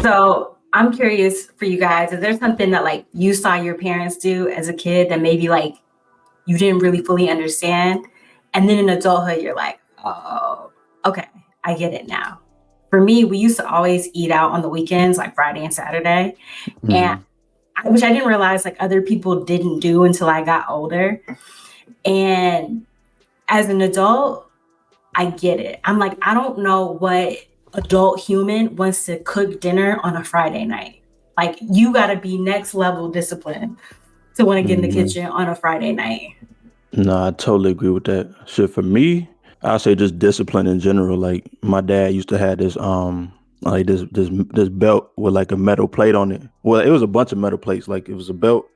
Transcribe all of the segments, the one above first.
So I'm curious for you guys, is there something that like you saw your parents do as a kid that maybe like you didn't really fully understand? And then in adulthood, you're like, oh, okay, I get it now. For me, we used to always eat out on the weekends, like Friday and Saturday. And which I didn't realize like other people didn't do until I got older. And as an adult, I get it. I'm like, I don't know what adult human wants to cook dinner on a Friday night. Like, you got to be next level discipline to want to get in the kitchen on a Friday night. No, I totally agree with that. Shit, for me, I'll say just discipline in general. Like my dad used to have this like this belt with like a metal plate on it. Well, it was a bunch of metal plates. Like it was a belt,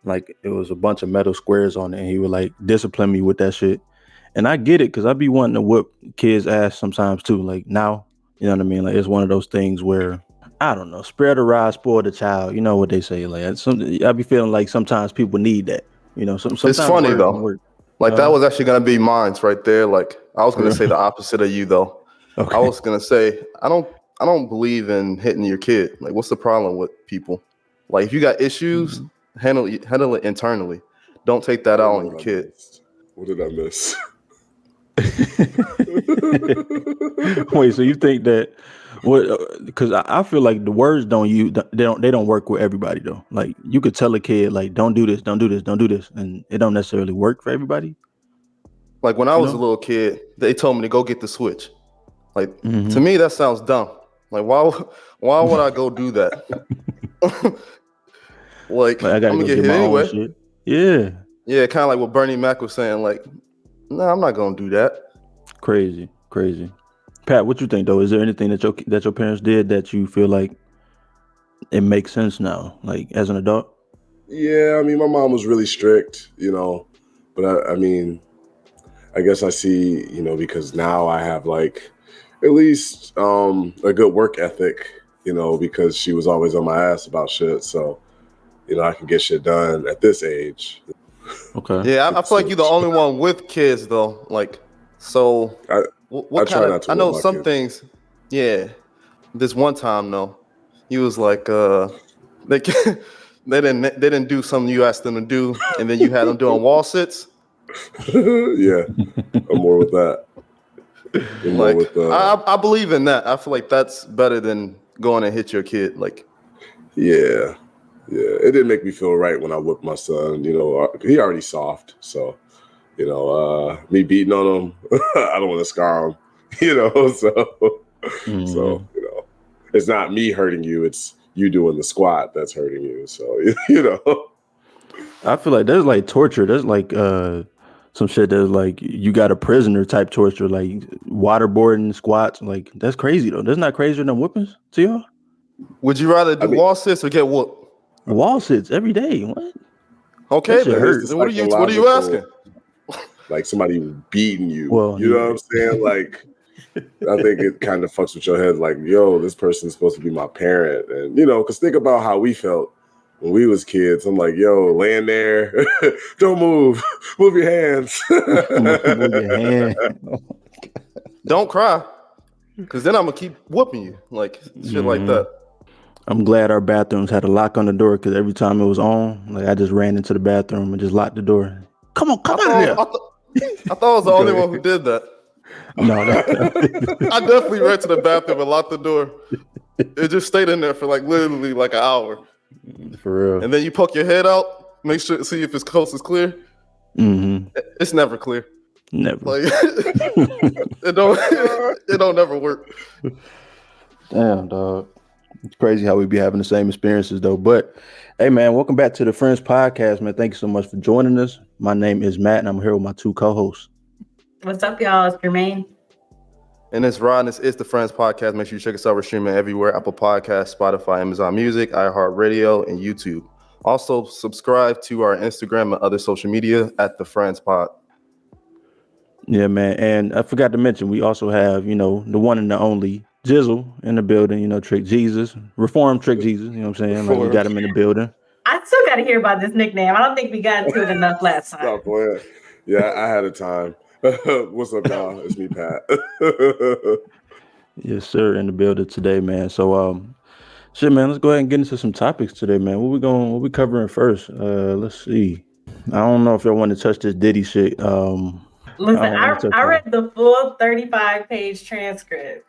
like it was a bunch of metal squares on it, and he would like discipline me with that shit. And I get it because I be wanting to whip kids' ass sometimes too. Like now, you know what I mean? Like it's one of those things where I don't know, spare the rod, spoil the child. You know what they say? Like I be feeling like sometimes people need that. You know, sometimes it's funny words though. don't work. Like that was actually gonna be mine's right there. Like I was gonna say the opposite of you though. Okay. I was gonna say I don't believe in hitting your kid. Like what's the problem with people? Like if you got issues, handle it internally. Don't take that out on your kid. What did I miss? Wait, so you think that what? Because I feel like the words they don't work with everybody though. Like you could tell a kid like don't do this, don't do this, don't do this, and it don't necessarily work for everybody. Like when I was a little kid, they told me to go get the Switch. Like to me, that sounds dumb. Like why would I go do that? like I gotta I'm gonna get hit my own anyway. shit. Yeah. Yeah, kind of like what Bernie Mac was saying. Like, no, I'm not gonna do that. Crazy. Pat, what you think though? Is there anything that your parents did that you feel like it makes sense now, like as an adult? Yeah, I mean, my mom was really strict, you know, but I mean, I guess I see, you know, because now I have like at least a good work ethic, you know, because she was always on my ass about shit. So, you know, I can get shit done at this age. Okay. Yeah, I feel like you're the only one with kids though. Like, so what I try kind not of? to I know whip my some kids. things. Yeah, this one time though, he was like, they they didn't do something you asked them to do, and then you had them doing wall sits. Yeah, I'm more with that. Like, I believe in that. I feel like that's better than going and hit your kid. Like, yeah, it didn't make me feel right when I whipped my son. You know, he already soft, so you know, me beating on him, I don't want to scar him. You know, so you know, it's not me hurting you; it's you doing the squat that's hurting you. So you know, I feel like there's like torture. There's like some shit that's like you got a prisoner type torture, like waterboarding, squats. Like that's crazy though. That's not crazier than whoopings to y'all. would you rather do wall sits or get whooped? Wall sits every day. What? Okay, That shit then hurt. what are you asking? like somebody beating you. Well, you know what I'm saying? Like, I think it kind of fucks with your head. Like, yo, this person's supposed to be my parent, and you know, because think about how we felt when we was kids. I'm like, yo, laying there, don't move, move your hands, move your hand. Don't cry, because then I'm gonna keep whooping you, like shit like that. I'm glad our bathrooms had a lock on the door because every time it was on, like I just ran into the bathroom and just locked the door. Come out of there. I thought I was the only one who did that. No, I definitely ran to the bathroom and locked the door. It just stayed in there for like literally like an hour. For real. And then you poke your head out, make sure see if it's coast is clear. It's never clear. Never. Like it don't never work. Damn, dog. It's crazy how we be having the same experiences though. But hey man, welcome back to the Friends Podcast, man. Thank you so much for joining us. My name is Matt and I'm here with my two co-hosts. What's up, y'all? It's Jermayne. And it's Rod, and it's the Friends Podcast. Make sure you check us out. We're streaming everywhere: Apple Podcasts, Spotify, Amazon Music, iHeartRadio, and YouTube. Also, subscribe to our Instagram and other social media at the Friends Pod. Yeah, man. And I forgot to mention, we also have, you know, the one and the only Jizzle in the building, you know, Trick Jesus, Reform Trick Jesus, you know what I'm saying? Like we got him in the building. I still got to hear about this nickname. I don't think we got into it enough last time. Stop playing. Yeah, I had a time. What's up, y'all? It's me, Pat. Yes, sir, in the building today, man. So Shit, man. Let's go ahead and get into some topics today, man. What we covering first? Let's see. I don't know if y'all want to touch this Diddy shit. I Listen, don't want to touch I that. read the full 35-page transcript.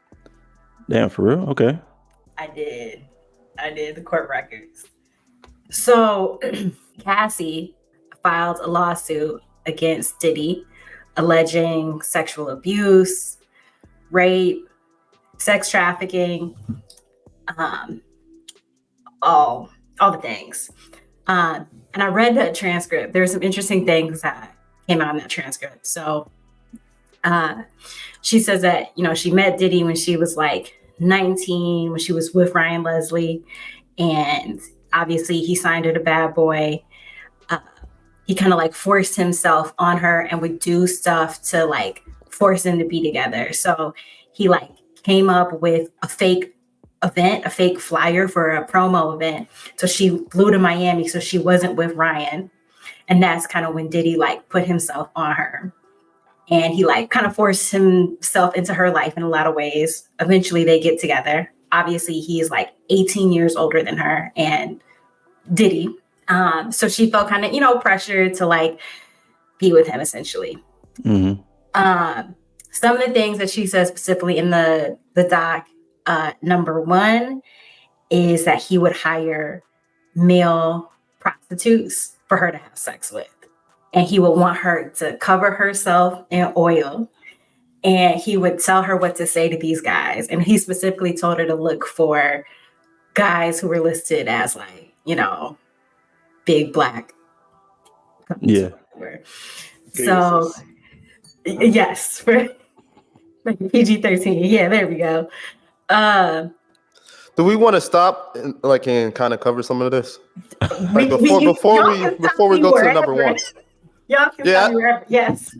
Damn, for real? Okay. I did the court records. So Cassie filed a lawsuit against Diddy alleging sexual abuse, rape, sex trafficking, all the things. And I read the transcript. There were some interesting things that came out in that transcript. So she says that, she met Diddy when she was like 19, when she was with Ryan Leslie. And obviously he signed her to Bad Boy. He kind of like forced himself on her and would do stuff to like force them to be together. So he like came up with a fake event, a fake flyer for a promo event. So she flew to Miami so she wasn't with Ryan. And that's kind of when Diddy like put himself on her. And he like kind of forced himself into her life in a lot of ways. Eventually they get together. Obviously he is like 18 years older than her and Diddy. So she felt kind of, pressured to like be with him essentially. Mm-hmm. Some of the things that she says specifically in the doc, number one is that he would hire male prostitutes for her to have sex with. And he would want her to cover herself in oil. And he would tell her what to say to these guys. And he specifically told her to look for guys who were listed as like, big black. Yeah. So, yes, for like PG-13. Yeah, there we go. Do we want to stop and kind of cover some of this? Like before we go to number one. Y'all can tell me wherever. Yes.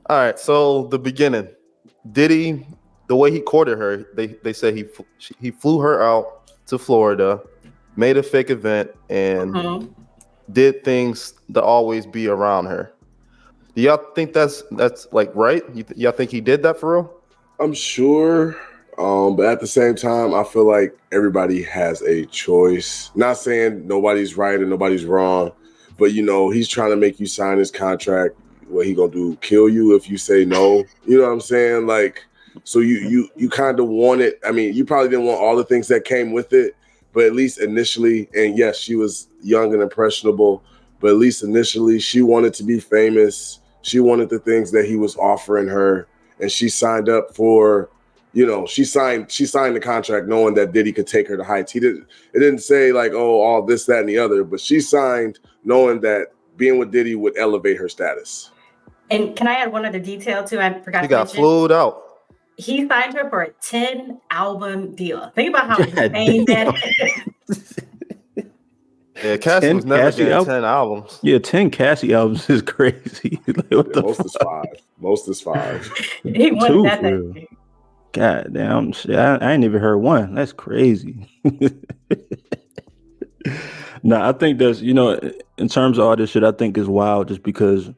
All right. So the beginning, Diddy, the way he courted her, they said he flew her out to Florida, made a fake event, and did things to always be around her. Do y'all think that's like right? Y'all think he did that for real? I'm sure. But at the same time, I feel like everybody has a choice. Not saying nobody's right and nobody's wrong, but he's trying to make you sign his contract. What he gonna do? Kill you if you say no? You know what I'm saying? Like, so you kind of want it. I mean, you probably didn't want all the things that came with it, but at least initially, and yes, she was young and impressionable, but at least initially, she wanted to be famous. She wanted the things that he was offering her, and she signed up for. She signed the contract knowing that Diddy could take her to heights. It didn't say like, oh, all this, that, and the other, but she signed knowing that being with Diddy would elevate her status. And can I add one other detail too? I forgot He to got mention. flued out. He signed her for a 10-album deal. Think about how insane that is. Yeah, Cassie was never getting 10 albums. Yeah, 10 Cassie albums is crazy. Like, what the most fuck? is 5. Most is 5. He wanted 2 that for real. thing. God damn, shit, I ain't even heard one. That's crazy. Nah, I think that's, in terms of all this shit, I think is wild just because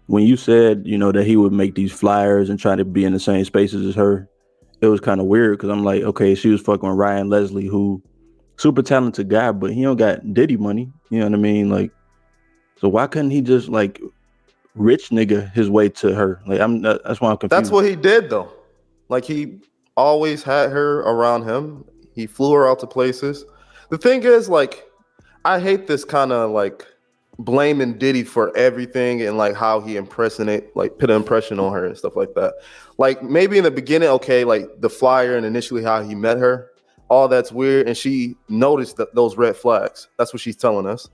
when you said, that he would make these flyers and try to be in the same spaces as her, it was kind of weird because I'm like, okay, she was fucking with Ryan Leslie, who super talented guy, but he don't got Diddy money. You know what I mean? Like, so why couldn't he just like rich nigga his way to her? Like, that's why I'm confused. That's what he did though. Like he always had her around him. He flew her out to places. The thing is, like, I hate this kind of like blaming Diddy for everything and like how he put an impression on her and stuff like that. Like maybe in the beginning, okay, like the flyer and initially how he met her, all that's weird, and she noticed those red flags. That's what she's telling us.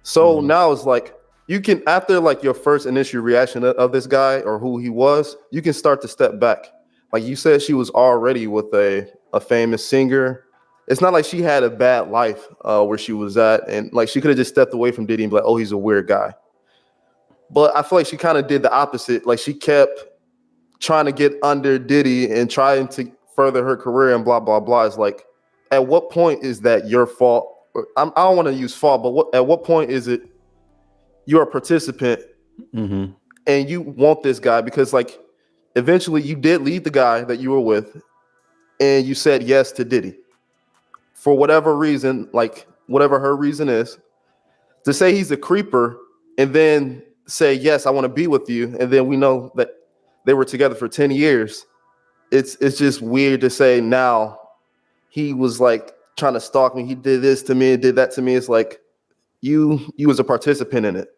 So now it's like you can, after like your first initial reaction of this guy or who he was, you can start to step back. Like you said, she was already with a famous singer. It's not like she had a bad life where she was at, and like she could have just stepped away from Diddy and be like, oh, he's a weird guy. But I feel like she kind of did the opposite. Like she kept trying to get under Diddy and trying to further her career and blah, blah, blah. It's like, at what point is that your fault? I don't want to use fault, but at what point is it you're a participant and you want this guy? Because like eventually you did leave the guy that you were with and you said yes to Diddy. for whatever reason, like whatever her reason is, to say he's a creeper and then say, yes, I want to be with you. And then we know that they were together for 10 years. It's just weird to say now he was like trying to stalk me. He did this to me, did that to me. It's like you was a participant in it.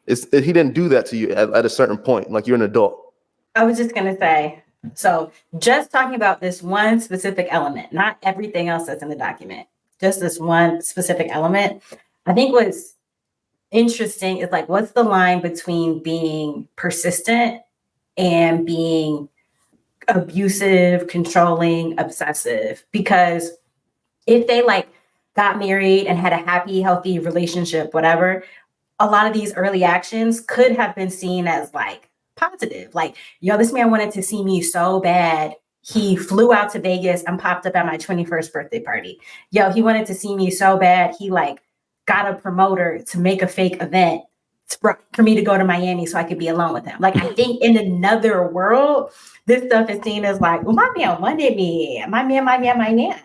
He didn't do that to you at a certain point. Like you're an adult. I was just going to say, so just talking about this one specific element, not everything else that's in the document, just this one specific element, I think what's interesting is like, what's the line between being persistent and being abusive, controlling, obsessive? Because if they like got married and had a happy, healthy relationship, whatever, a lot of these early actions could have been seen as like positive. Like, yo, this man wanted to see me so bad. He flew out to Vegas and popped up at my 21st birthday party. Yo, he wanted to see me so bad. He like got a promoter to make a fake event for me to go to Miami so I could be alone with him. Like, I think in another world, this stuff is seen as like, well, my man wanted me. My man.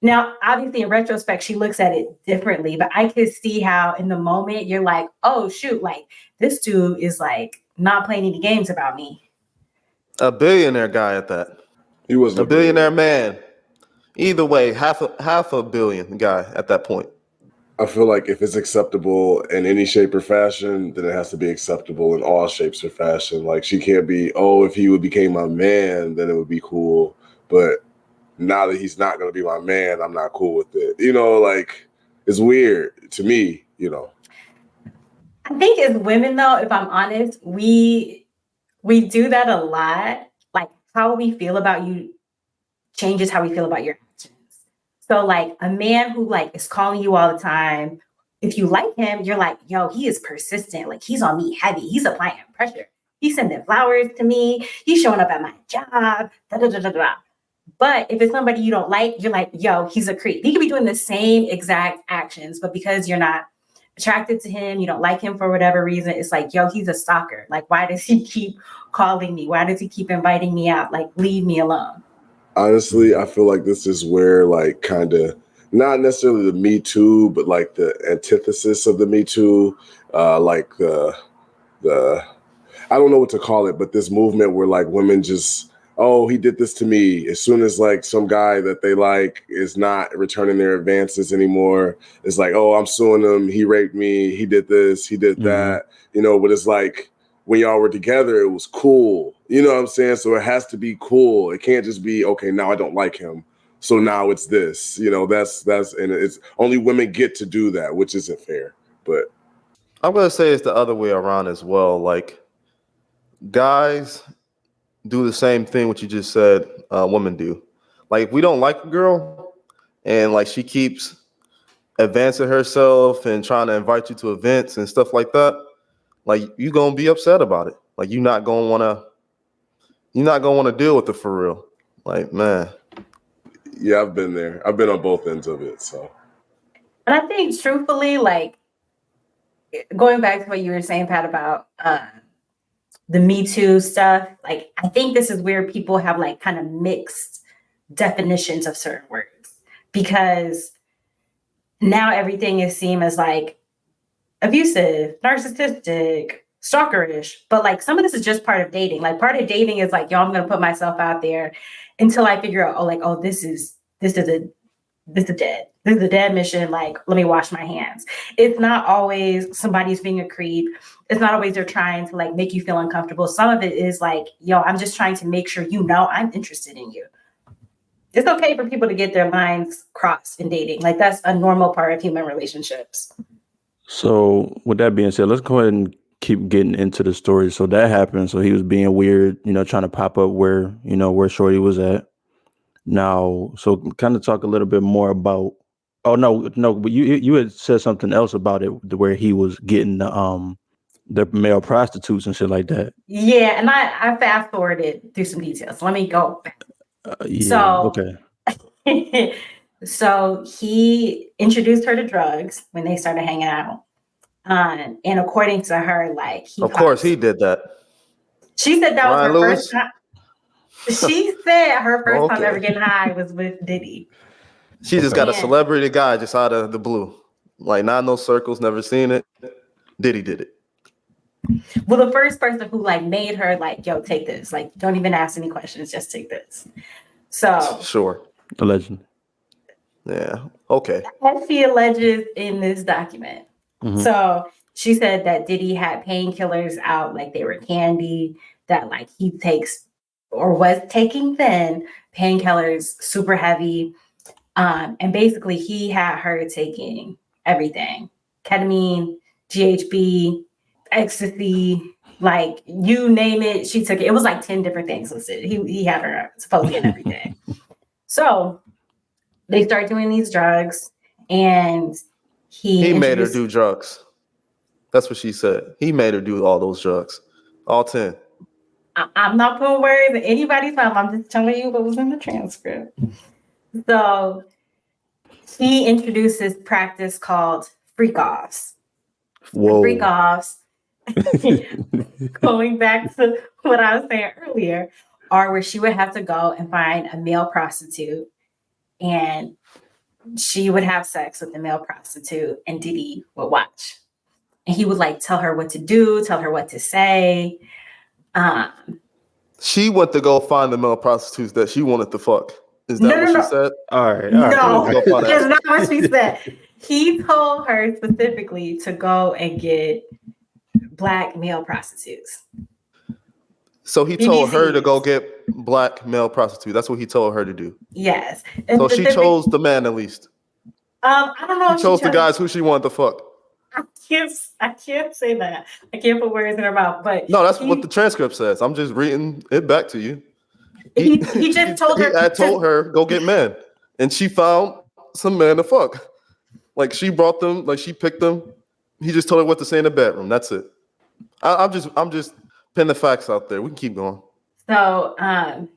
Now, obviously, in retrospect, she looks at it differently, but I could see how in the moment you're like, oh, shoot, like this dude is like not playing any games about me. A billionaire guy at that. He wasn't a billionaire man. Either way, half a billion guy at that point. I feel like if it's acceptable in any shape or fashion, then it has to be acceptable in all shapes or fashion. Like she can't be, oh, if he would became my man, then it would be cool. But now that he's not going to be my man, I'm not cool with it. You know, like it's weird to me, you know. I think as women, though, if I'm honest, we do that a lot. Like how we feel about you changes how we feel about your actions. So like a man who like is calling you all the time, if you like him, you're like, yo, he is persistent. Like he's on me heavy. He's applying pressure. He's sending flowers to me. He's showing up at my job. Da, da, da, da, da. But if it's somebody you don't like, you're like, yo, he's a creep. He could be doing the same exact actions, but because you're not attracted to him, you don't like him for whatever reason, it's like, yo, he's a stalker. Like, why does he keep calling me? Why does he keep inviting me out? Like, leave me alone. Honestly, I feel like this is where like kind of not necessarily the Me Too, but like the antithesis of the Me Too, like the I don't know what to call it, but this movement where like women just, oh, he did this to me. As soon as like some guy that they like is not returning their advances anymore, it's like, oh, I'm suing him. He raped me. He did this. He did that. You know, but it's like when y'all were together, it was cool. You know what I'm saying? So it has to be cool. It can't just be, okay, now I don't like him, so now it's this. You know, that's and it's only women get to do that, which isn't fair. But I'm gonna say it's the other way around as well. Like guys do the same thing what you just said women do. Like if we don't like a girl and like she keeps advancing herself and trying to invite you to events and stuff like that, like you gonna be upset about it. Like you're not gonna wanna deal with it for real. Like, man. Yeah, I've been there. I've been on both ends of it. So And I think truthfully, like going back to what you were saying, Pat, about the Me Too stuff, like I think this is where people have like kind of mixed definitions of certain words, because now everything is seen as like abusive, narcissistic, stalkerish, but like some of this is just part of dating. Like part of dating is like, yo, I'm gonna put myself out there until I figure out, oh, like, oh, this is a dead mission. Like, let me wash my hands. It's not always somebody's being a creep. It's not always they're trying to like make you feel uncomfortable. Some of it is like, yo, I'm just trying to make sure you know I'm interested in you. It's okay for people to get their lines crossed in dating. Like that's a normal part of human relationships. So with that being said, let's go ahead and keep getting into the story. So that happened. So he was being weird, you know, trying to pop up where Shorty was at. Now, so kind of talk a little bit more about. Oh no, but you had said something else about it where he was getting the male prostitutes and shit like that. Yeah, and I fast forwarded through some details. Let me go back. Okay. So he introduced her to drugs when they started hanging out. And according to her, like of course he did that. She said that Ryan was her Lewis? first time. She said her first time ever getting high was with Diddy. She just Okay. got a celebrity guy just out of the blue. Like, not no circles, never seen it. Diddy did it. Well, the first person who like made her like, yo, take this. Like, don't even ask any questions, just take this. So Sure. Allegedly. Yeah. Okay. as she alleges in this document. Mhm. So she said that Diddy had painkillers out like they were candy, that like he takes or was taking then painkillers super heavy. And basically he had her taking everything: ketamine, GHB, ecstasy, like you name it, she took it. It was like 10 different things listed. He had her supposedly in everything. So they start doing these drugs, and he made her do drugs. That's what she said. He made her do all those drugs. All 10. I'm not putting words in anybody's mouth. I'm just telling you what was in the transcript. So he introduced this practice called freak offs. Whoa. Freak offs, going back to what I was saying earlier, are where she would have to go and find a male prostitute, and she would have sex with the male prostitute, and Diddy would watch. And he would like tell her what to do, tell her what to say. She went to go find the male prostitutes that she wanted to fuck. Is that what she said? All right. No, that's not what she said. He told her specifically to go and get black male prostitutes. So he told her to go get black male prostitute. That's what he told her to do. Yes. So she chose the man at least. I don't know. She chose the guys who she wanted to fuck. I can't say that. I can't put words in her mouth. But no, that's what the transcript says. I'm just reading it back to you. He just told her. I told her go get men, and she found some men to fuck. Like she brought them. Like she picked them. He just told her what to say in the bedroom. That's it. I'm just putting the facts out there. We can keep going. So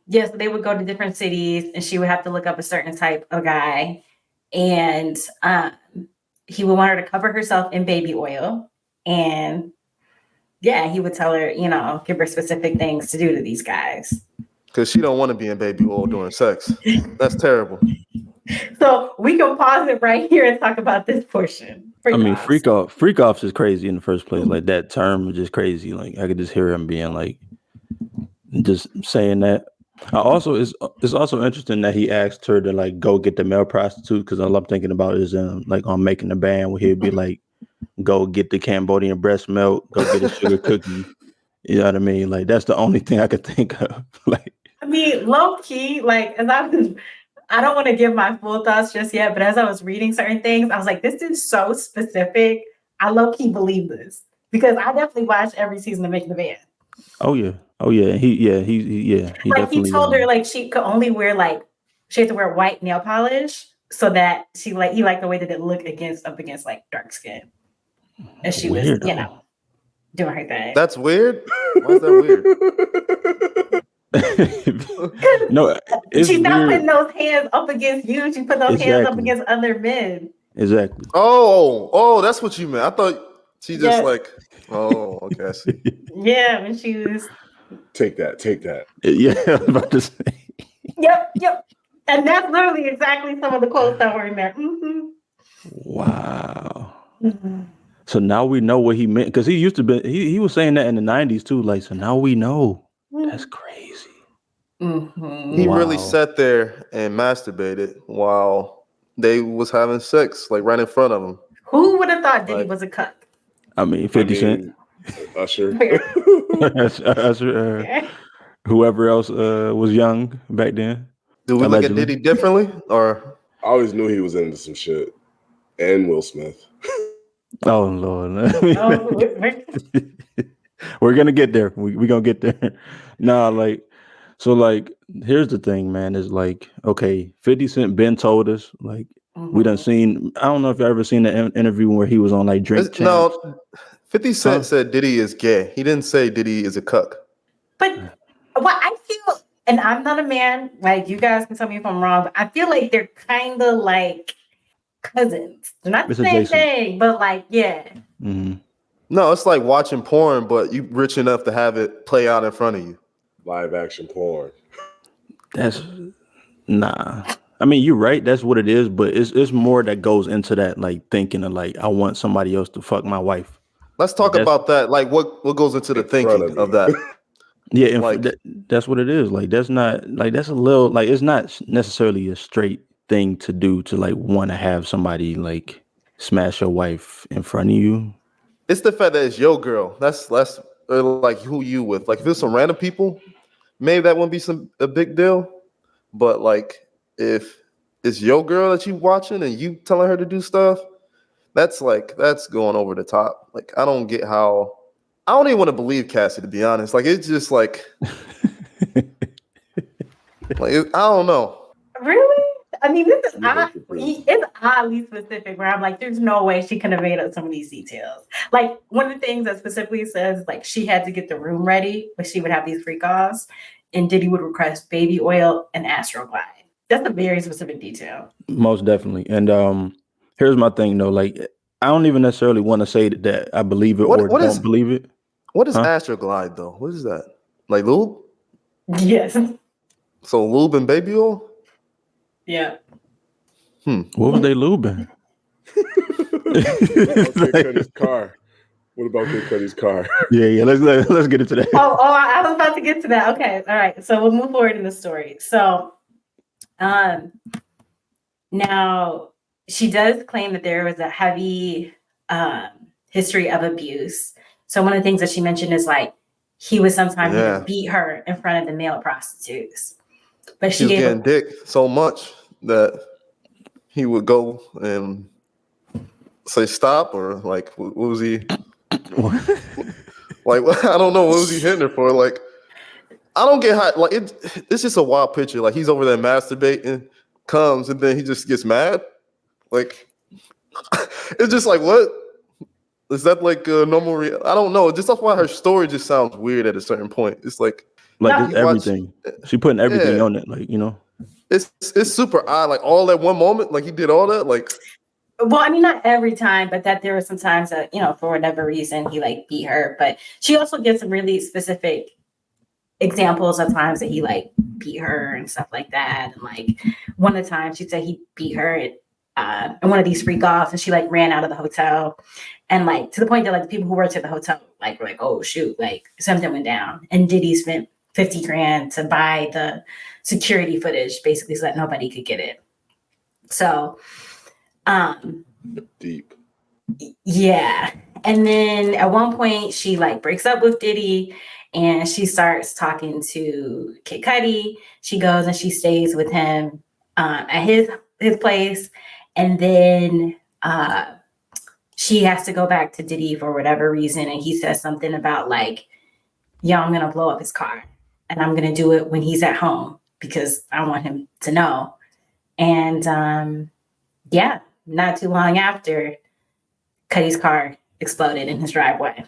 yes, they would go to different cities, and she would have to look up a certain type of guy, and he would want her to cover herself in baby oil, and yeah, he would tell her, give her specific things to do to these guys. Because she don't want to be in baby oil during sex. That's terrible. So we can pause it right here and talk about this portion. Freak offs is crazy in the first place. Like that term is just crazy. Like I could just hear him being like, just saying that. It's also interesting that he asked her to like go get the male prostitute, because all I'm thinking about is like on Making the Band, where he'd be like, go get the Cambodian breast milk, go get a sugar cookie. You know what I mean? Like that's the only thing I could think of. Like, I mean, low key, like as I don't want to give my full thoughts just yet, but as I was reading certain things, I was like, this is so specific. I low key believe this because I definitely watched every season of Making the Band. Oh yeah. He like he told her like she could only wear she had to wear white nail polish so that he liked the way that it looked up against like dark skin. And she was, doing her thing. That's weird. Why is that weird? No, she's not putting those hands up against you. She put those hands up against other men. Exactly. Oh, that's what you meant. I thought she just okay. I see. Yeah, when she was take that. Yeah, I was about to say. Yep. And that's literally exactly some of the quotes that were in there. Mm-hmm. Wow. Mm-hmm. So now we know what he meant, because he used to be. He was saying that in the 90s too. Like, so now we know. Mm-hmm. That's crazy. Mm-hmm. He really sat there and masturbated while they was having sex, like right in front of him. Who would have thought Diddy was a cuck? I mean, 50 Cent, Usher, whoever else was young back then. Do we look at Diddy differently, or I always knew he was into some shit, and Will Smith. Oh Lord, we're gonna get there. We're gonna get there. Here's the thing, man. Is like, okay, 50 Cent Ben told us, like, we done seen. I don't know if you ever seen the interview where he was on like Drink Champs. No, 50 Cent said Diddy is gay. He didn't say Diddy is a cuck. But what I feel, and I'm not a man, like you guys can tell me if I'm wrong, but I feel like they're kind of like cousins. They're not the same thing, but like, yeah. Mm-hmm. No, it's like watching porn, but you rich enough to have it play out in front of you. Live action porn. That's nah. I mean, you're right. That's what it is. But it's more that goes into that, like thinking of like, I want somebody else to fuck my wife. Let's talk about that. Like, what goes into the In front thinking of of me. that? Yeah, and Like, that's what it is. Like, that's not like that's a little like it's not necessarily a straight thing to do to like want to have somebody like smash your wife in front of you. it's the fact that it's your girl. That's like who you with. Like, if it's some random people, maybe that wouldn't be a big deal. But like, if it's your girl that you watching and you telling her to do stuff, that's going over the top. Like, I don't get how. I don't even want to believe Cassie, to be honest. Like, it's just like I don't know. Really? I mean, this is You odd. hate the prince. It's oddly specific where I'm like, there's no way she could have made up some of these details. Like, one of the things that specifically says, like, she had to get the room ready, but she would have these freak offs, and Diddy would request baby oil and Astroglide. That's a very specific detail. Most definitely. And here's my thing though. Like, I don't even necessarily want to say that I believe it or What don't is believe it. what is Huh? Astroglide though? What is that? Like lube? Yes. So lube and baby oil? Yeah. What was they lubing? What about Kid Cudi's car? Yeah. Let's get into that. I was about to get to that. Okay. All right. So we'll move forward in the story. So now she does claim that there was a heavy history of abuse. So one of the things that she mentioned is like he would sometimes even beat her in front of the male prostitutes. But she was getting dick so much that he would go and say stop, or like what was he like? I don't know, what was he hitting her for? Like, I don't get how, like, it's just a wild picture. Like, he's over there masturbating, comes, and then he just gets mad. Like, it's just like, what is that, like a normal I don't know. Just that's why her story just sounds weird at a certain point. It's like just everything. She putting everything on it, like, you know. It's super odd. Like, all at one moment, like he did all that. Like, well, I mean, not every time, but that there were some times that, you know, for whatever reason, he like beat her. But she also gives some really specific examples of times that he like beat her and stuff like that. And like one of the times she said he beat her at one of these freak offs, and she like ran out of the hotel. And like to the point that like the people who worked at the hotel like were like, oh shoot, like something went down. And Diddy spent $50,000 to buy the security footage, basically, so that nobody could get it. So Deep. Yeah. And then at one point she like breaks up with Diddy and she starts talking to Kid Cudi. She goes and she stays with him at his place. And then she has to go back to Diddy for whatever reason. And he says something about like, yo, I'm going to blow up his car. And I'm going to do it when he's at home because I want him to know. And yeah, not too long after, Cudi's car exploded in his driveway.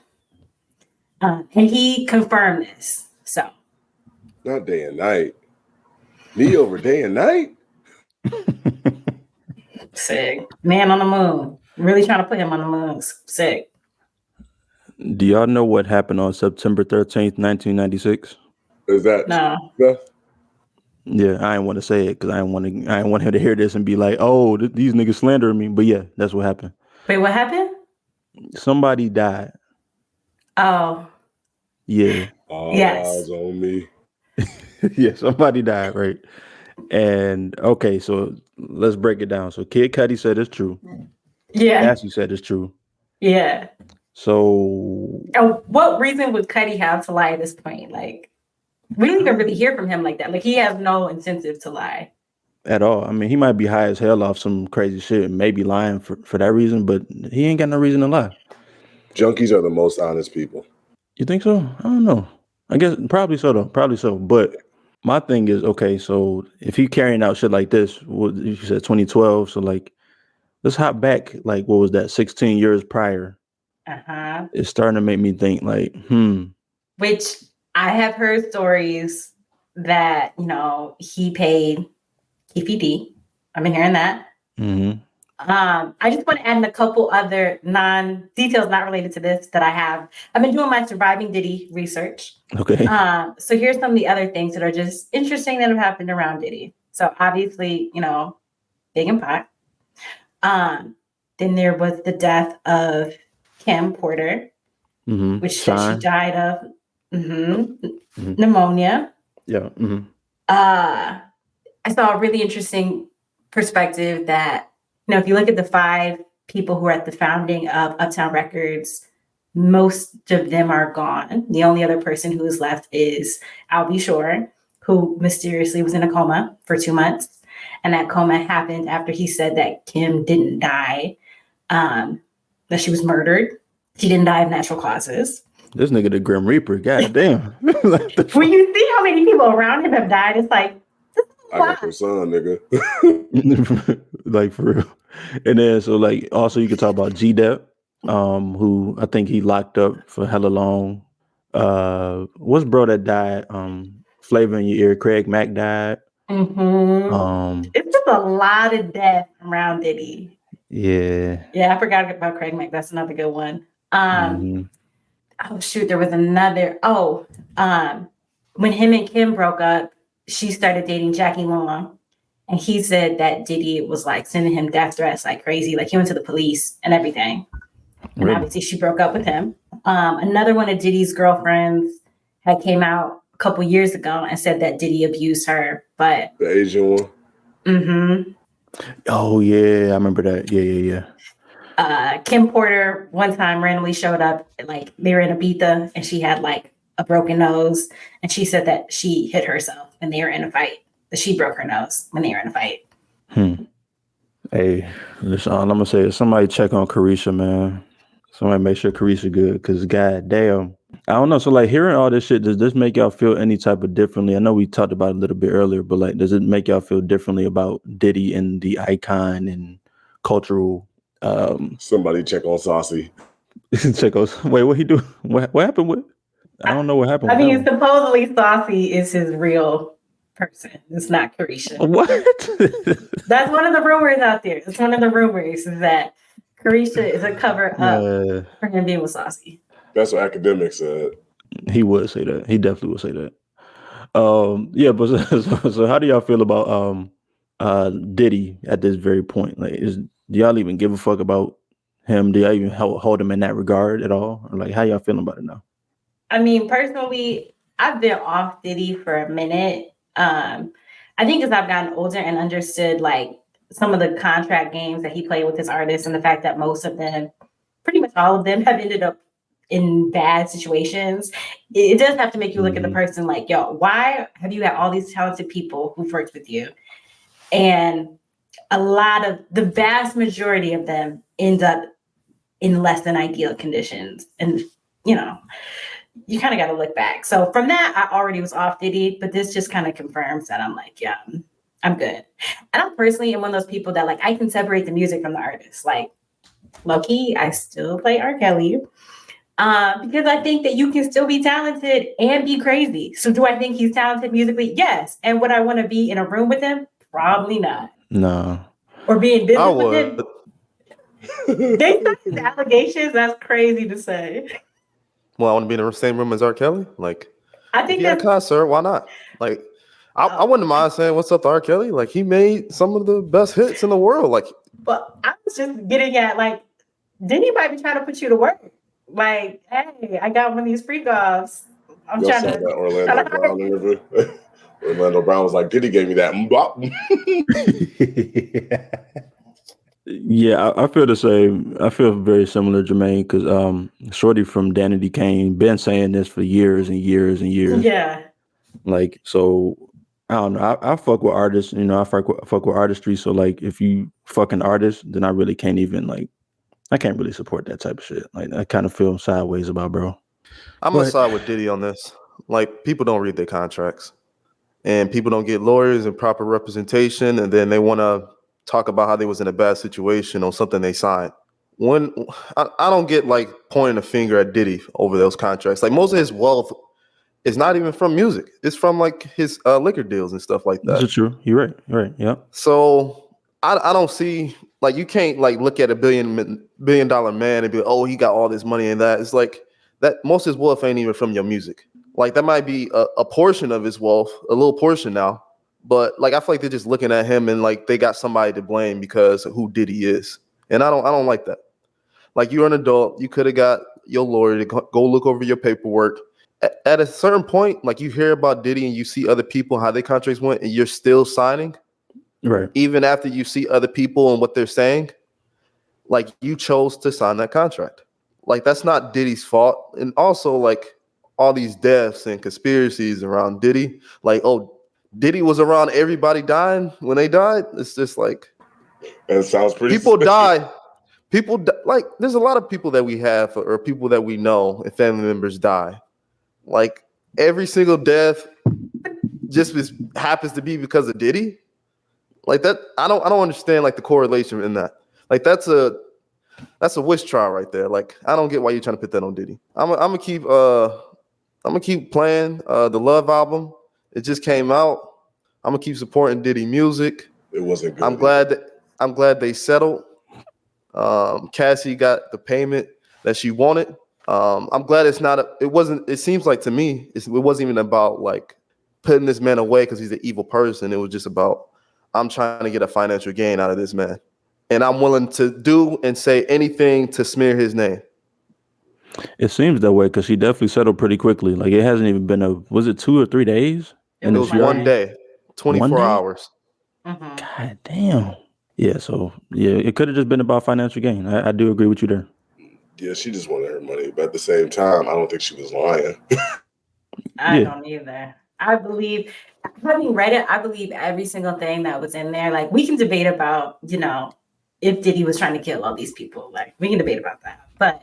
And he confirmed this. So. Not day and night. Me over day and night? Sick. Man on the moon. Really trying to put him on the moon. Sick. Do y'all know what happened on September 13th, 1996? Is that no? Beth? Yeah, I didn't want to say it because I didn't want him to hear this and be like, "Oh, these niggas slandering me." But yeah, that's what happened. Wait, what happened? Somebody died. Oh. Yeah. All yes. eyes on me. Yeah, somebody died, right? And okay, so let's break it down. So Kid Cudi said it's true. Yeah. Cassie said it's true. Yeah. So what reason would Cudi have to lie at this point? Like, we didn't even really hear from him like that. Like, he has no incentive to lie. At all. I mean, he might be high as hell off some crazy shit and maybe lying for that reason, but he ain't got no reason to lie. Junkies are the most honest people. You think so? I don't know. I guess probably so though. Probably so. But my thing is, okay, so if he carrying out shit like this, what you said 2012, so like let's hop back, like what was that, 16 years prior? Uh-huh. It's starting to make me think like, Which I have heard stories that, you know, he paid EPD. I've been hearing that. Mm-hmm. I just want to add in a couple other details not related to this that I have. I've been doing my surviving Diddy research. Okay. So here's some of the other things that are just interesting that have happened around Diddy. So obviously, big in pot. Then there was the death of Kim Porter, which said she died of pneumonia. Yeah. I saw a really interesting perspective that, if you look at the 5 people who are at the founding of Uptown Records, most of them are gone. The only other person who is left is Albie Shore, who mysteriously was in a coma for 2 months. And that coma happened after he said that Kim didn't die, that she was murdered. She didn't die of natural causes. This nigga the Grim Reaper, goddamn. When you see how many people around him have died, it's like, I got your son, nigga. Like, for real. And then, so, like, also you could talk about G-Dep, who I think he locked up for hella long. What's bro that died? Flavor in Your Ear, Craig Mack died. It's just a lot of death around Diddy. Yeah, I forgot about Craig Mack. That's another good one. Oh shoot, there was another. When him and Kim broke up, she started dating Jackie Long, and he said that Diddy was like sending him death threats like crazy. Like he went to the police and everything. And obviously she broke up with him. Another one of Diddy's girlfriends had came out a couple years ago and said that Diddy abused her, but the Asian one. Oh yeah, I remember that. Yeah. Kim Porter one time randomly showed up, like they were in Ibiza, and she had like a broken nose, and she said that she hit herself when they were in a fight. That she broke her nose when they were in a fight. Hey, listen, all I'm gonna say is somebody check on Carisha, man. Somebody make sure Carisha good, because goddamn, I don't know. So like hearing all this shit, does this make y'all feel any type of differently? I know we talked about it a little bit earlier, but like, does it make y'all feel differently about Diddy and the icon and cultural? Somebody check on Saucy. Check on. Wait, what he do? What happened with? I don't know what happened. I mean, supposedly Saucy is his real person. It's not Carisha. What? That's one of the rumors out there. It's one of the rumors is that Carisha is a cover up for him being with Saucy. That's what academics said. He would say that. He definitely would say that. Yeah, but so how do y'all feel about Diddy at this very point? Like, do y'all even give a fuck about him? Do y'all even hold him in that regard at all? Or like, how y'all feeling about it now? I mean, personally, I've been off Diddy for a minute. I think as I've gotten older and understood like some of the contract games that he played with his artists, and the fact that most of them, pretty much all of them, have ended up in bad situations, it does have to make you look at the person like, yo, why have you had all these talented people who've worked with you? And the vast majority of them end up in less than ideal conditions. And, you kind of got to look back. So from that, I already was off Diddy, but this just kind of confirms that I'm like, yeah, I'm good. And I'm personally am one of those people that like, I can separate the music from the artist. Like, low-key, I still play R. Kelly because I think that you can still be talented and be crazy. So do I think he's talented musically? Yes. And would I want to be in a room with him? Probably not. No. Or be in business with him? They said his allegations. That's crazy to say. Well, I want to be in the same room as R. Kelly. Like, I think that's a concert. Why not? Like, I wouldn't mind saying what's up to R. Kelly. Like, he made some of the best hits in the world. Like, but I was just getting at like, Diddy might be trying to put you to work. Like, hey, I got one of these freak offs. I'm Y'all trying saw to. that Orlando Brown interview. Orlando Brown was like, Diddy gave me that. Yeah, I feel the same. I feel very similar, Jermayne, because Shorty from Danity Kane been saying this for years and years and years. Yeah. Like, so I don't know. I fuck with artists, I fuck with artistry. So like, if you fucking artist, then I really can't even like, I can't really support that type of shit. Like, I kind of feel sideways about bro. I'm gonna side with Diddy on this. Like, people don't read their contracts, and people don't get lawyers and proper representation, and then they want to talk about how they was in a bad situation on something they signed. When I don't get like pointing a finger at Diddy over those contracts. Like, most of his wealth is not even from music. It's from like his liquor deals and stuff like that. That's true. You're right. Yeah. So I don't see, like, you can't like look at a $1 billion man and be like, oh, he got all this money and that. It's like that most of his wealth ain't even from your music. Like, that might be a portion of his wealth, a little portion now, But like I feel like they're just looking at him and like they got somebody to blame because of who Diddy is. And I don't like that. Like you're an adult, you could have got your lawyer to go look over your paperwork. At a certain point, like you hear about Diddy and you see other people how their contracts went, and you're still signing, Right. even after you see other people and what they're saying. Like you chose to sign that contract. Like that's not Diddy's fault. And also like all these deaths and conspiracies around Diddy, like, oh, Diddy was around everybody dying when they died. It's just like That sounds pretty. people die. Like there's a lot of people that we have or people that we know and family members die. Like every single death happens to be because of Diddy. Like that, I don't understand like the correlation in that. Like that's a wish trial right there. Like I don't get why you're trying to put that on Diddy. I'm gonna keep playing the Love album. It just came out. I'm gonna keep supporting Diddy music. It wasn't good. I'm glad they settled. Cassie got the payment that she wanted. I'm glad it seems like to me, it wasn't even about like putting this man away because he's an evil person. It was just about, I'm trying to get a financial gain out of this man. And I'm willing to do and say anything to smear his name. It seems that way because she definitely settled pretty quickly. Like it hasn't even been was it 2 or 3 days? And it was one day, 24 hours. Mm-hmm. God damn. Yeah, so yeah, it could have just been about financial gain. I do agree with you there. Yeah, she just wanted her money, but at the same time, I don't think she was lying. I don't either. I believe, having read it, I believe every single thing that was in there. Like we can debate about, if Diddy was trying to kill all these people. Like we can debate about that. But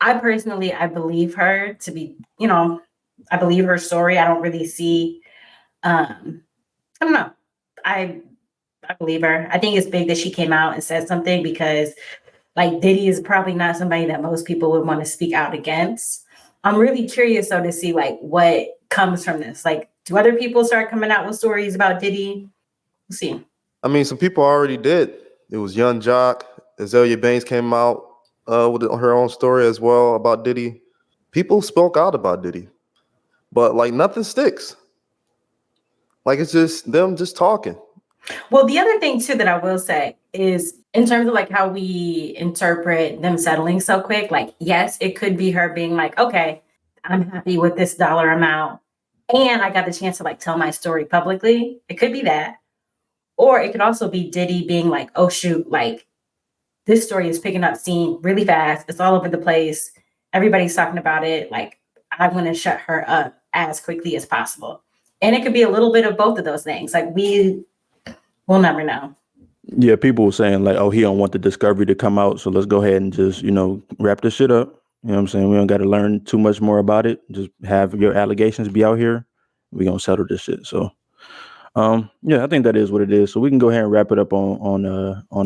I believe her to be, I believe her story. I don't really see, I don't know. I believe her. I think it's big that she came out and said something because like Diddy is probably not somebody that most people would want to speak out against. I'm really curious though to see like what comes from this. Like, do other people start coming out with stories about Diddy? We'll see. I mean, some people already did. It was Young Jock. Azalea Banks came out with her own story as well about Diddy. People spoke out about Diddy, but like nothing sticks. Like it's just them just talking. Well, the other thing too that I will say is in terms of like how we interpret them settling so quick, like, yes, it could be her being like, okay, I'm happy with this dollar amount. And I got the chance to like tell my story publicly. It could be that. Or it could also be Diddy being like, oh shoot, like this story is picking up steam really fast. It's all over the place. Everybody's talking about it. Like I want to shut her up as quickly as possible. And it could be a little bit of both of those things. Like we'll never know. Yeah, people were saying like, oh, he don't want the discovery to come out, so let's go ahead and just, wrap this shit up. You know what I'm saying? We don't got to learn too much more about it. Just have your allegations be out here. We're going to settle this shit. So, yeah, I think that is what it is. So we can go ahead and wrap it up on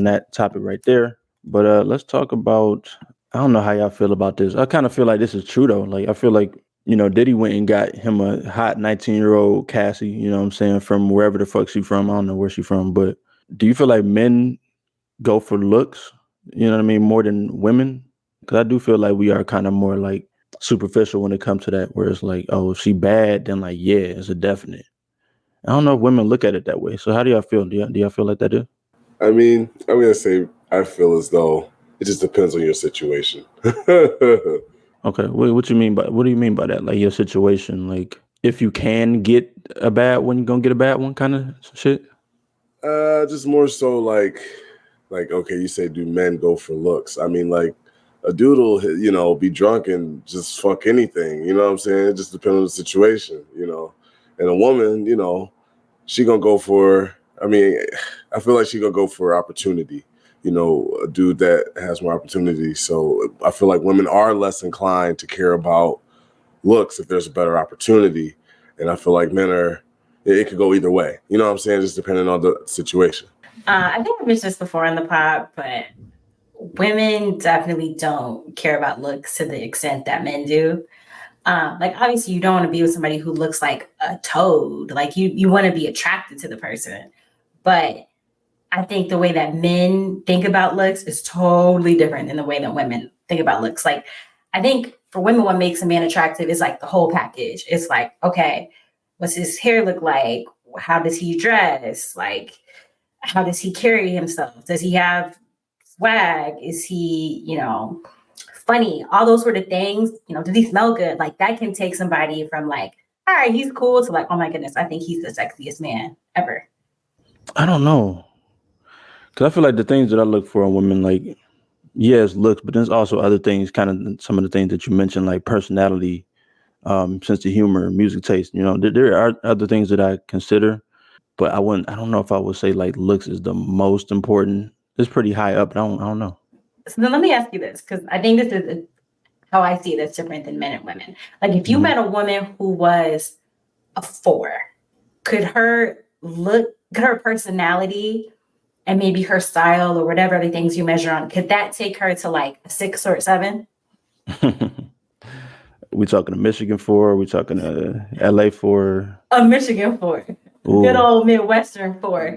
that topic right there. But let's talk about, I don't know how y'all feel about this. I kind of feel like this is true though. Like, I feel like, Diddy went and got him a hot 19-year-old Cassie, you know what I'm saying, from wherever the fuck she from. I don't know where she from, but do you feel like men go for looks, you know what I mean, more than women? Because I do feel like we are kind of more like superficial when it comes to that, where it's like, oh, if she bad, then like, yeah, it's a definite. I don't know if women look at it that way. So how do y'all feel? Do y'all feel like that too? I mean, I'm going to say I feel as though it just depends on your situation. Okay, what do you mean by that? Like your situation, like if you can get a bad one, you gonna get a bad one kind of shit? Just more so like, okay, you say, do men go for looks? I mean, like a dude will, be drunk and just fuck anything. You know what I'm saying? It just depends on the situation, And a woman, she gonna go for, I feel like she gonna go for opportunity, a dude that has more opportunity. So I feel like women are less inclined to care about looks if there's a better opportunity. And I feel like men it could go either way. You know what I'm saying? Just depending on the situation. I think I mentioned this before in the pod, but women definitely don't care about looks to the extent that men do. Like obviously you don't want to be with somebody who looks like a toad. Like you want to be attracted to the person. But I think the way that men think about looks is totally different than the way that women think about looks. Like I think for women, what makes a man attractive is like the whole package. It's like, okay, what's his hair look like? how does he dress? Like, how does he carry himself? Does he have swag? Is he, funny? All those sort of things. Does he smell good? Like that can take somebody from like, all right, he's cool to like, oh my goodness, I think he's the sexiest man ever. I don't know. Because I feel like the things that I look for in women, like, yes, looks, but there's also other things, kind of some of the things that you mentioned, like personality, sense of humor, music taste. There are other things that I consider, but I don't know if I would say like looks is the most important. It's pretty high up, but I don't know. So then let me ask you this, because I think this is how I see it that's different than men and women. Like if you met a woman who was a 4, could her personality and maybe her style or whatever other things you measure on, could that take her to like a 6 or a 7? We talking to Michigan 4? We talking to LA 4? A Michigan 4. Ooh. Good old Midwestern 4. A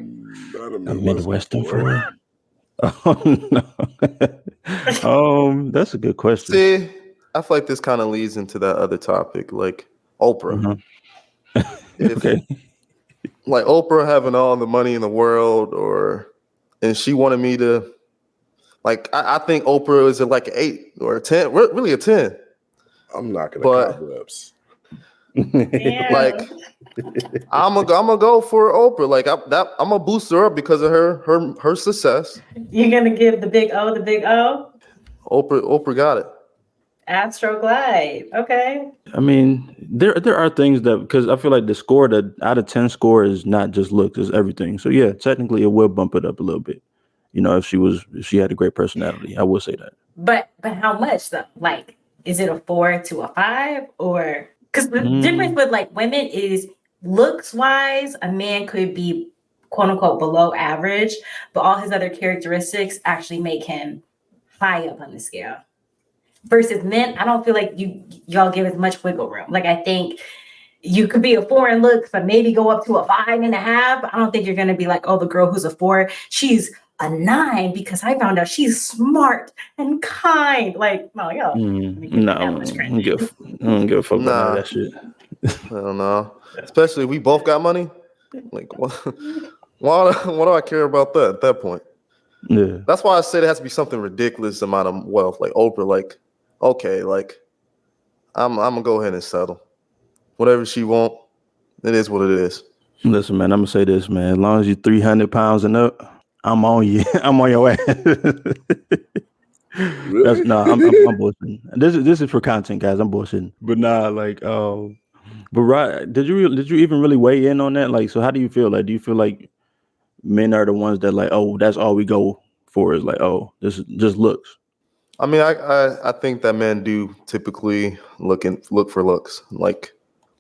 Midwestern 4. Oh no. That's a good question. See, I feel like this kind of leads into that other topic, like Oprah. Okay. Like Oprah having all the money in the world, and she wanted me to, like, I think Oprah is like an 8 or a 10, really a 10. I'm not gonna cobwebs. Like, I'm gonna go for Oprah. Like, I'm gonna boost her up because of her success. You're gonna give the big O, the big O. Oprah got it. Astroglide. Okay. I mean, there are things that, because I feel like the score, that out of 10 score is not just looks, it's everything. So yeah, technically it will bump it up a little bit. If she had a great personality, I will say that. But how much though? Like, is it a 4 to a 5? Or because the difference with like women is looks wise, a man could be quote unquote below average, but all his other characteristics actually make him high up on the scale. Versus men, I don't feel like y'all give as much wiggle room. Like I think you could be a 4 in looks, but maybe go up to a 5.5. I don't think you're gonna be like, oh, the girl who's a 4, she's a 9 because I found out she's smart and kind. Like, no, yo, no, I don't give a fuck about that shit. I don't know. Especially if we both got money. Like, why do I care about that at that point? Yeah, that's why I said it has to be something ridiculous amount of wealth, like Oprah. Like, okay, like I'm gonna go ahead and settle. Whatever she want, it is what it is. Listen, man, I'm gonna say this, man. As long as you're 300 pounds and up, I'm on you. I'm on your ass. Really? I'm bullshitting. This is for content, guys. I'm bullshitting. But like, but right, did you even really weigh in on that? Like, so how do you feel? Like, do you feel like men are the ones that like, oh, that's all we go for, is like, oh, this is just looks? I mean, I think that men do typically look for looks, like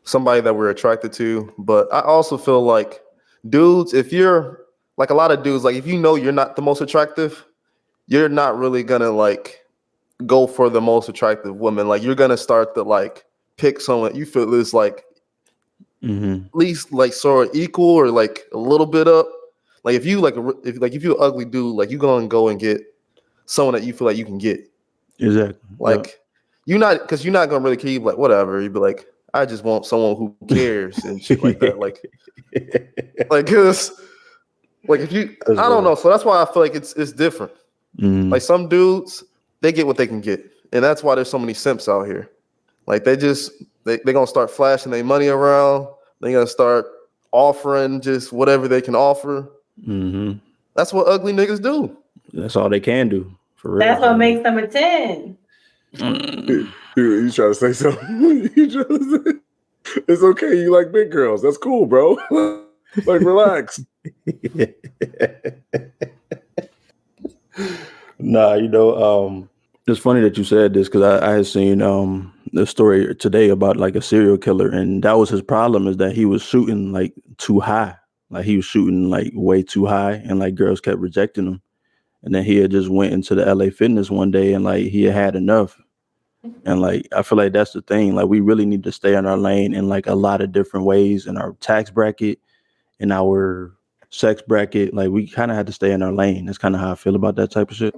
somebody that we're attracted to. But I also feel like dudes, if you're like a lot of dudes, like if you know you're not the most attractive, you're not really gonna like go for the most attractive woman. Like you're gonna start to like pick someone you feel is like at least like sort of equal or like a little bit up. Like if you're an ugly dude, like you're gonna go and get someone that you feel like you can get. Exactly. Like you're not gonna really keep like whatever. You'd be like, I just want someone who cares and shit like that. Like cause like if you, I don't know. So that's why I feel like it's different. Like some dudes, they get what they can get, and that's why there's so many simps out here. Like they're gonna start flashing their money around. They're gonna start offering just whatever they can offer. That's what ugly niggas do. That's all they can do, for real. That's what makes them a 10. You trying to say something? It's okay. You like big girls. That's cool, bro. Like, relax. Nah, it's funny that you said this, because I had seen the story today about like a serial killer, and that was his problem, is that he was shooting like too high. Like he was shooting like way too high, and like girls kept rejecting him. And then he had just went into the LA Fitness one day, and like he had enough. And like I feel like that's the thing. Like we really need to stay in our lane in like a lot of different ways, in our tax bracket, in our sex bracket. Like we kind of have to stay in our lane. That's kind of how I feel about that type of shit.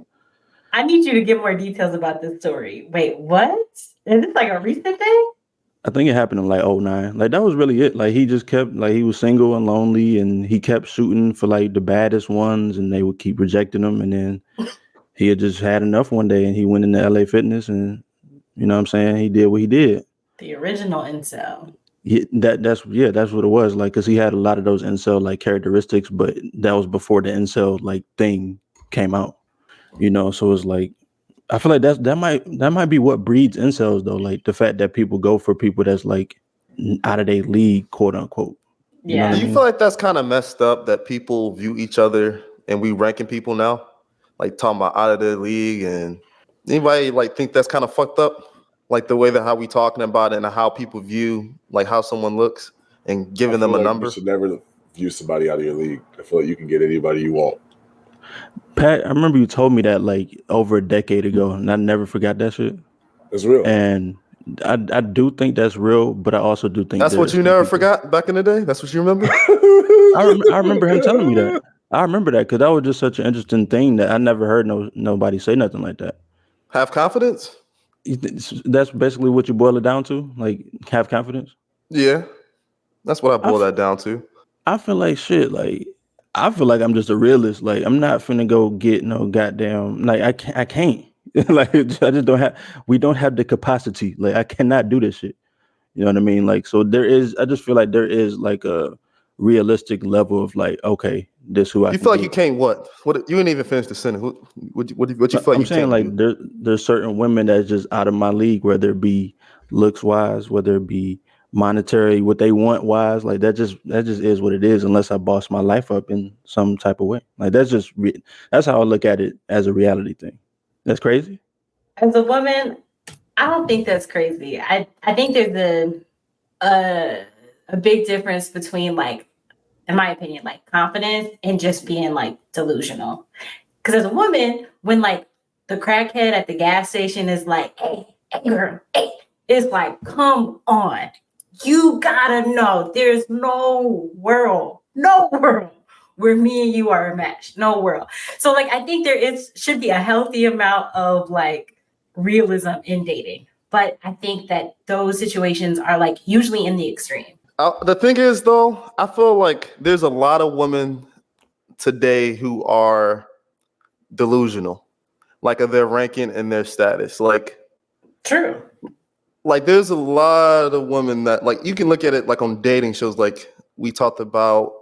I need you to give more details about this story. Wait, what? Is this like a recent thing? I think it happened in like '09. Like that was really it. Like he just kept like he was single and lonely, and he kept shooting for like the baddest ones, and they would keep rejecting him. And then he had just had enough one day, and he went into LA Fitness, and you know what I'm saying, he did what he did. The original incel. That's what it was. Like, cause he had a lot of those incel like characteristics, but that was before the incel like thing came out. You know, so it's like I feel like that might be what breeds incels though. Like the fact that people go for people that's like out of their league, quote unquote. You know Yeah. what Do I you mean? feel like that's kind of messed up that people view each other and we ranking people now? Like talking about out of the league, and anybody like think that's kind of fucked up? Like the way that how we talking about it and how people view like how someone looks and I giving feel them a like number. you should never view somebody out of your league. I feel like you can get anybody you want. Pat, I remember you told me that like over a decade ago, and I never forgot that shit. It's real. And I do think that's real, but I also do think That's what there's you some never people. forgot back in the day? That's what you remember? I remember him telling me that. I remember that because that was just such an interesting thing that I never heard nobody say nothing like that. Have confidence? That's basically what you boil it down to, like have confidence. Yeah. That's what I I, boil that down to. I feel like shit. Like I feel like I'm just a realist. Like I'm not finna go get no goddamn. Like I can't. Like I just don't have. We don't have the capacity. Like I cannot do this shit. You know what I mean? Like so there is. I just feel like there is like a realistic level of like, okay, this who I You can feel like you get. can't what? What you didn't even finish the sentence. What you feel like I'm you saying can't like do? there's certain women that's just out of my league, whether it be looks wise, whether it be monetary, what they want wise, like that just is what it is. Unless I boss my life up in some type of way, like that's how I look at it as a reality thing. That's crazy. As a woman, I don't think that's crazy. I think there's a big difference between like, in my opinion, like confidence and just being like delusional. Because as a woman, when like the crackhead at the gas station is like, hey girl, hey, it's like, come on. You gotta know there's no world where me and you are a match. No world. So like I think should be a healthy amount of like realism in dating. But I think that those situations are like usually in the extreme. The thing is, though, I feel like there's a lot of women today who are delusional, like of their ranking and their status. True. Like there's a lot of women that like you can look at it like on dating shows. Like we talked about,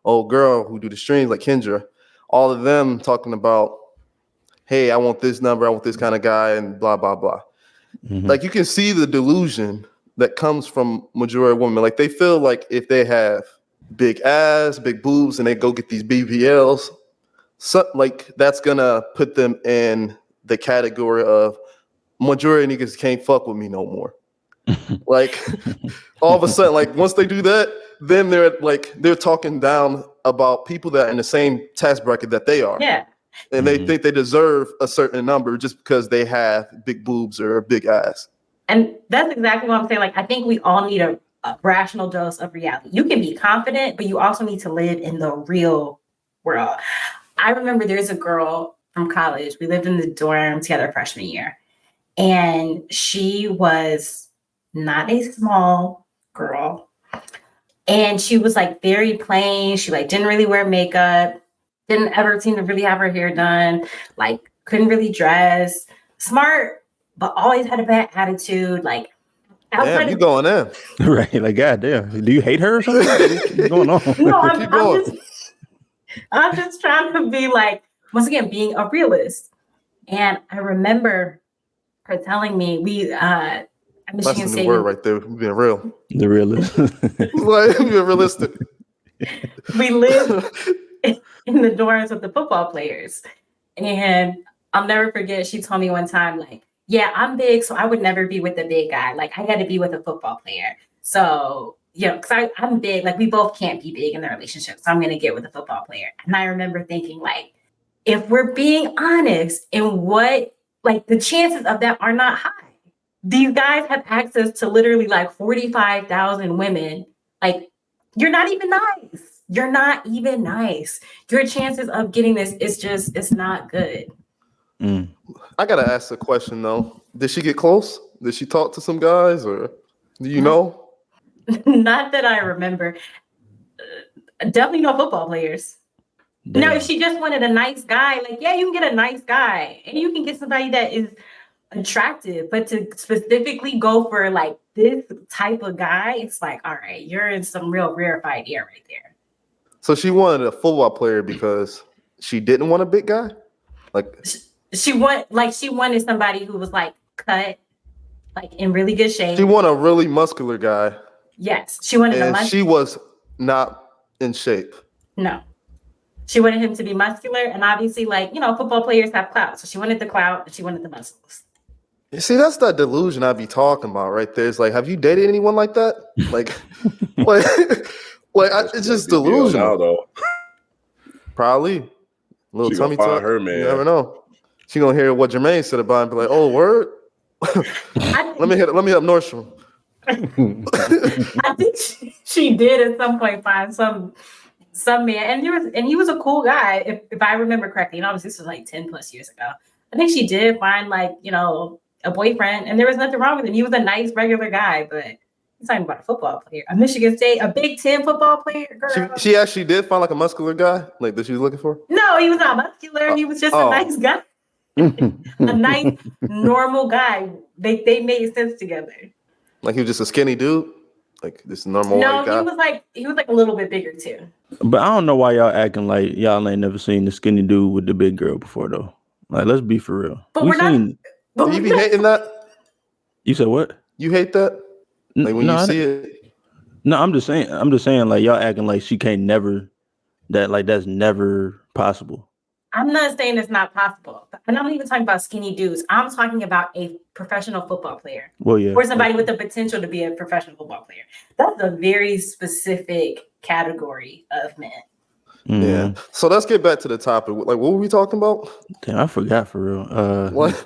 old girl who do the streams, like Kendra. All of them talking about, hey, I want this number, I want this kind of guy, and blah blah blah. Mm-hmm. Like you can see the delusion that comes from majority of women. Like they feel like if they have big ass, big boobs, and they go get these BBLs, so, like that's gonna put them in the category of majority of niggas can't fuck with me no more. Like all of a sudden, like once they do that, then they're talking down about people that are in the same tax bracket that they are. Yeah. And they think they deserve a certain number just because they have big boobs or a big ass. And that's exactly what I'm saying. Like, I think we all need a rational dose of reality. You can be confident, but you also need to live in the real world. I remember there's a girl from college. We lived in the dorm together freshman year. And she was not a small girl. And she was like very plain. She like didn't really wear makeup. Didn't ever seem to really have her hair done, like couldn't really dress, smart, but always had a bad attitude. Like, damn, you going in. Right. Like, goddamn. Do you hate her or something? What's going on? No, I'm just trying to be like, once again, being a realist. And I remember her telling me That's the new word right there. Being real. The realist. Like being realistic. We lived in the dorms with the football players. And I'll never forget, she told me one time, like, yeah, I'm big, so I would never be with a big guy. Like, I got to be with a football player. So, you know, because I'm big, like, we both can't be big in the relationship. So I'm going to get with a football player. And I remember thinking, like, if we're being honest in what, like, the chances of that are not high. These guys have access to literally like 45,000 women. Like, you're not even nice. You're not even nice. Your chances of getting this it's not good. I gotta ask a question though. Did she get close? Did she talk to some guys or? Do you know? Not that I remember. Definitely no football players. Damn. No, if she just wanted a nice guy, like, yeah, you can get a nice guy and you can get somebody that is attractive, but to specifically go for like this type of guy, it's like, all right, you're in some real rarefied air right there. So she wanted a football player because she didn't want a big guy? Like She wanted somebody who was like cut, like in really good shape. she wanted a really muscular guy. Yes, she wanted a And muscular. she was not in shape. No. She wanted him to be muscular, and obviously, like, football players have clout. So she wanted the clout, and she wanted the muscles. You see, that's that delusion I be talking about right there. It's like, have you dated anyone like that? Like, it's just delusional. Though. Probably. A little She tummy gonna find tuck. her, man. You never know. She gonna hear what Jermayne said about it and be like, oh, word? let me hit up Nordstrom. I think she did at some point find some man, and he was a cool guy, if I remember correctly. And obviously this was like 10 plus years ago. I think she did find a boyfriend, and there was nothing wrong with him. He was a nice regular guy, but he's talking about a football player, a Michigan State, a Big Ten football player. Girl. She actually did find like a muscular guy like that she was looking for? No, he was not muscular. He was just a nice guy. A nice, normal guy. They made sense together. Like he was just a skinny dude? Like this normal No, white guy? he was like a little bit bigger too. But I don't know why y'all acting like y'all ain't never seen the skinny dude with the big girl before though. Like, let's be for real. But we're not. Do you be hating that? You said what? You hate that? Like when you see it? No, I'm just saying like y'all acting like she can't never that's never possible. I'm not saying it's not possible. And I'm not even talking about skinny dudes. I'm talking about a professional football player. Well, yeah. Or somebody with the potential to be a professional football player. That's a very specific category of men. Mm-hmm. Yeah. So let's get back to the topic. Like, what were we talking about? Damn, I forgot for real. What?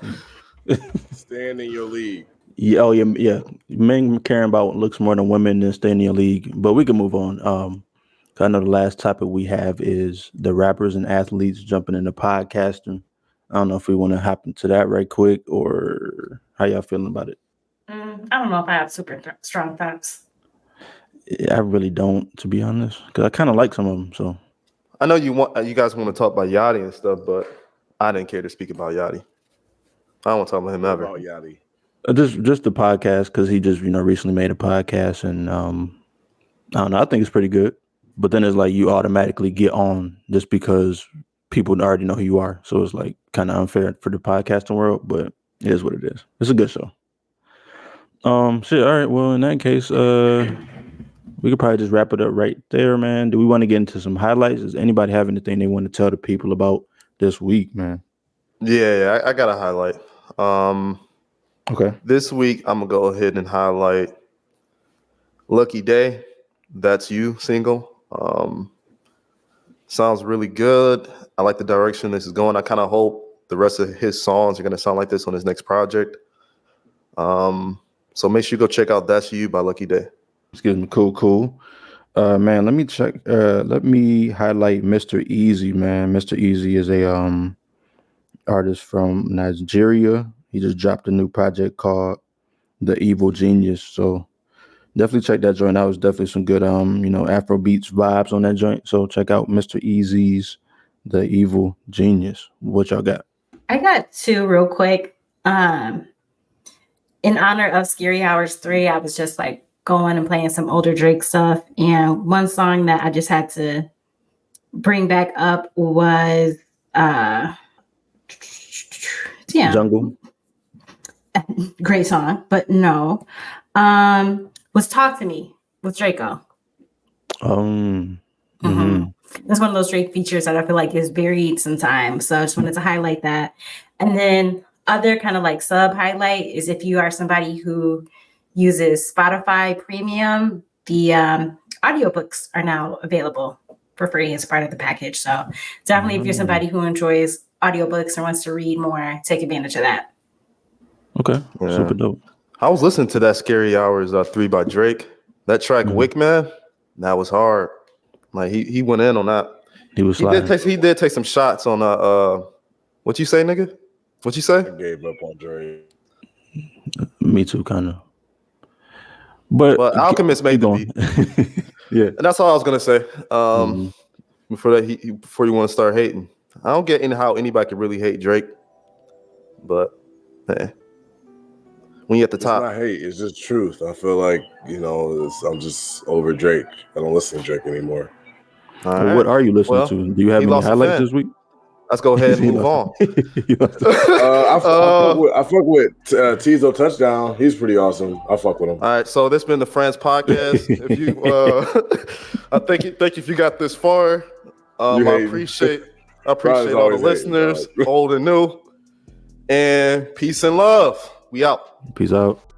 Staying in your league. Yeah, oh yeah. Men caring about looks more than women than staying in your league. But we can move on. I know the last topic we have is the rappers and athletes jumping into podcasting. I don't know if we want to hop into that right quick or how y'all feeling about it. I don't know if I have super strong thoughts. I really don't, to be honest, because I kind of like some of them. So I know you guys want to talk about Yachty and stuff, but I didn't care to speak about Yachty. I don't want to talk about him ever. About Yachty. Just the podcast, because he just recently made a podcast, and I don't know. I think it's pretty good. But then it's like you automatically get on just because people already know who you are. So it's like kind of unfair for the podcasting world, but it is what it is. It's a good show. Shit. All right. Well, in that case, we could probably just wrap it up right there, man. Do we want to get into some highlights? Does anybody have anything they want to tell the people about this week, man? Yeah, I got a highlight. Okay. This week, I'm going to go ahead and highlight Lucky Daye, That's You single. Sounds really good. I like the direction this is going. I kind of hope the rest of his songs are going to sound like this on his next project. So make sure you go check out That's You by Lucky Daye. Excuse me. Cool. Man, let me check. Let me highlight Mr. Eazi, man. Mr. Eazi is a artist from Nigeria. He just dropped a new project called The Evil Genius. So definitely check that joint out. It was definitely some good Afro beats vibes on that joint. So check out Mr. Eazi's The Evil Genius. What y'all got? I got two real quick. In honor of Scary Hours 3, I was just like going and playing some older Drake stuff. And one song that I just had to bring back up was Jungle. Great song, but no. Was Talk to Me with Drakeo. That's one of those Drake features that I feel like is buried sometimes. So I just wanted to highlight that. And then other kind of like sub highlight is if you are somebody who uses Spotify Premium, the audiobooks are now available for free as part of the package. So definitely if you're somebody who enjoys audiobooks or wants to read more, take advantage of that. Okay. Yeah. Super dope. I was listening to that Scary Hours 3 by Drake. That track Wick Man, that was hard. Like he went in on that. He did take some shots on what you say, nigga? What you say? I gave up on Drake. Me too, kind of. But Alchemist made the beat. Yeah. And that's all I was gonna say. Before you want to start hating, I don't get in how anybody could really hate Drake, but hey, when you're at the top, it's not hate, it's just truth. I feel like I'm just over Drake. I don't listen to Drake anymore. Well, what are you listening to? Do you have any highlights this week? Let's go ahead and move on. I fuck with Teezo Touchdown. He's pretty awesome. I fuck with him. All right, so this been the Friends Podcast. If you, I thank you if you got this far. I appreciate all the listeners, old and new, and peace and love. We out. Peace out.